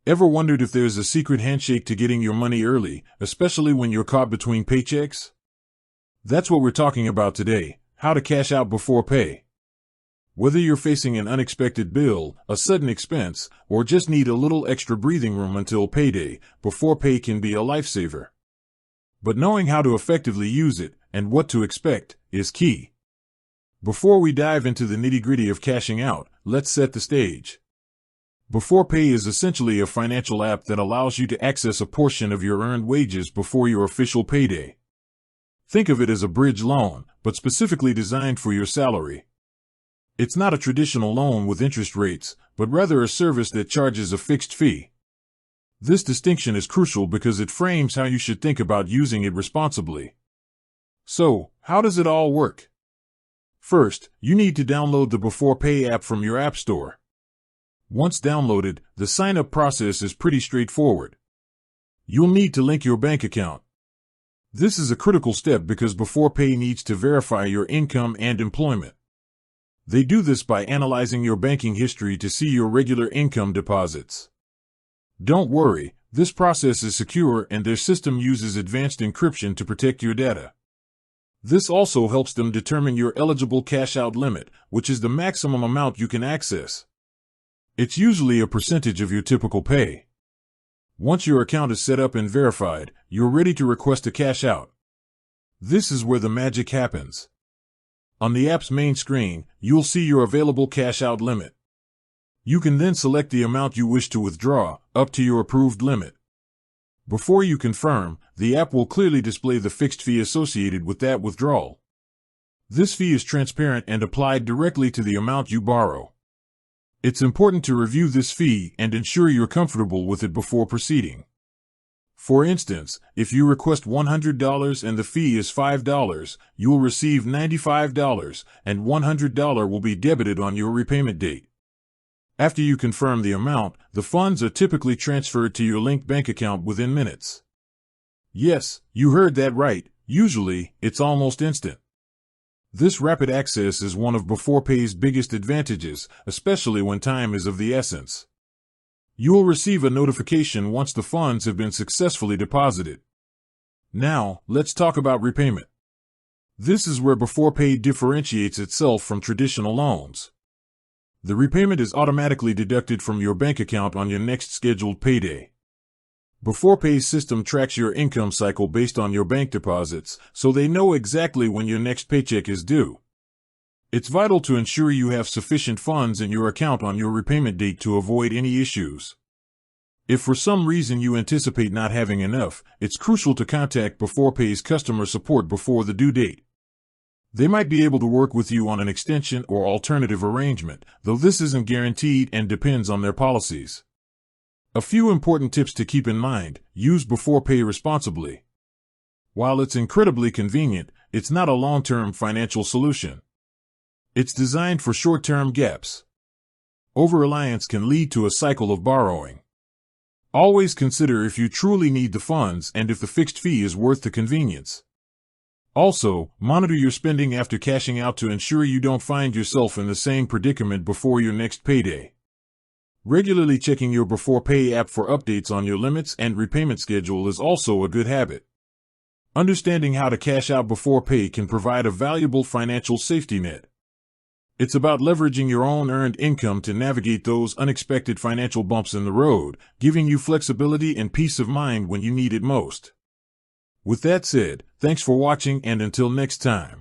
Ever wondered if there's a secret handshake to getting your money early, especially when you're caught between paychecks? That's what we're talking about today: how to cash out before pay. Whether you're facing an unexpected bill, a sudden expense, or just need a little extra breathing room until payday, before pay can be a lifesaver. But knowing how to effectively use it, and what to expect, is key. Before we dive into the nitty-gritty of cashing out, let's set the stage. Beforepay is essentially a financial app that allows you to access a portion of your earned wages before your official payday. Think of it as a bridge loan, but specifically designed for your salary. It's not a traditional loan with interest rates, but rather a service that charges a fixed fee. This distinction is crucial because it frames how you should think about using it responsibly. So, how does it all work? First, you need to download the Beforepay app from your app store. Once downloaded, the sign-up process is pretty straightforward. You'll need to link your bank account. This is a critical step because Beforepay needs to verify your income and employment. They do this by analyzing your banking history to see your regular income deposits. Don't worry, this process is secure and their system uses advanced encryption to protect your data. This also helps them determine your eligible cash-out limit, which is the maximum amount you can access. It's usually a percentage of your typical pay. Once your account is set up and verified, you're ready to request a cash out. This is where the magic happens. On the app's main screen, you'll see your available cash out limit. You can then select the amount you wish to withdraw, up to your approved limit. Before you confirm, the app will clearly display the fixed fee associated with that withdrawal. This fee is transparent and applied directly to the amount you borrow. It's important to review this fee and ensure you're comfortable with it before proceeding. For instance, if you request $100 and the fee is $5, you will receive $95, and $100 will be debited on your repayment date. After you confirm the amount, the funds are typically transferred to your linked bank account within minutes. Yes, you heard that right. Usually, it's almost instant. This rapid access is one of Beforepay's biggest advantages, especially when time is of the essence. You will receive a notification once the funds have been successfully deposited. Now, let's talk about repayment. This is where Beforepay differentiates itself from traditional loans. The repayment is automatically deducted from your bank account on your next scheduled payday. Beforepay's system tracks your income cycle based on your bank deposits, so they know exactly when your next paycheck is due. It's vital to ensure you have sufficient funds in your account on your repayment date to avoid any issues. If for some reason you anticipate not having enough, it's crucial to contact Beforepay's customer support before the due date. They might be able to work with you on an extension or alternative arrangement, though this isn't guaranteed and depends on their policies. A few important tips to keep in mind: use Beforepay responsibly. While it's incredibly convenient, it's not a long-term financial solution. It's designed for short-term gaps. Over-reliance can lead to a cycle of borrowing. Always consider if you truly need the funds and if the fixed fee is worth the convenience. Also, monitor your spending after cashing out to ensure you don't find yourself in the same predicament before your next payday. Regularly checking your Beforepay app for updates on your limits and repayment schedule is also a good habit. Understanding how to cash out Beforepay can provide a valuable financial safety net. It's about leveraging your own earned income to navigate those unexpected financial bumps in the road, giving you flexibility and peace of mind when you need it most. With that said, thanks for watching, and until next time.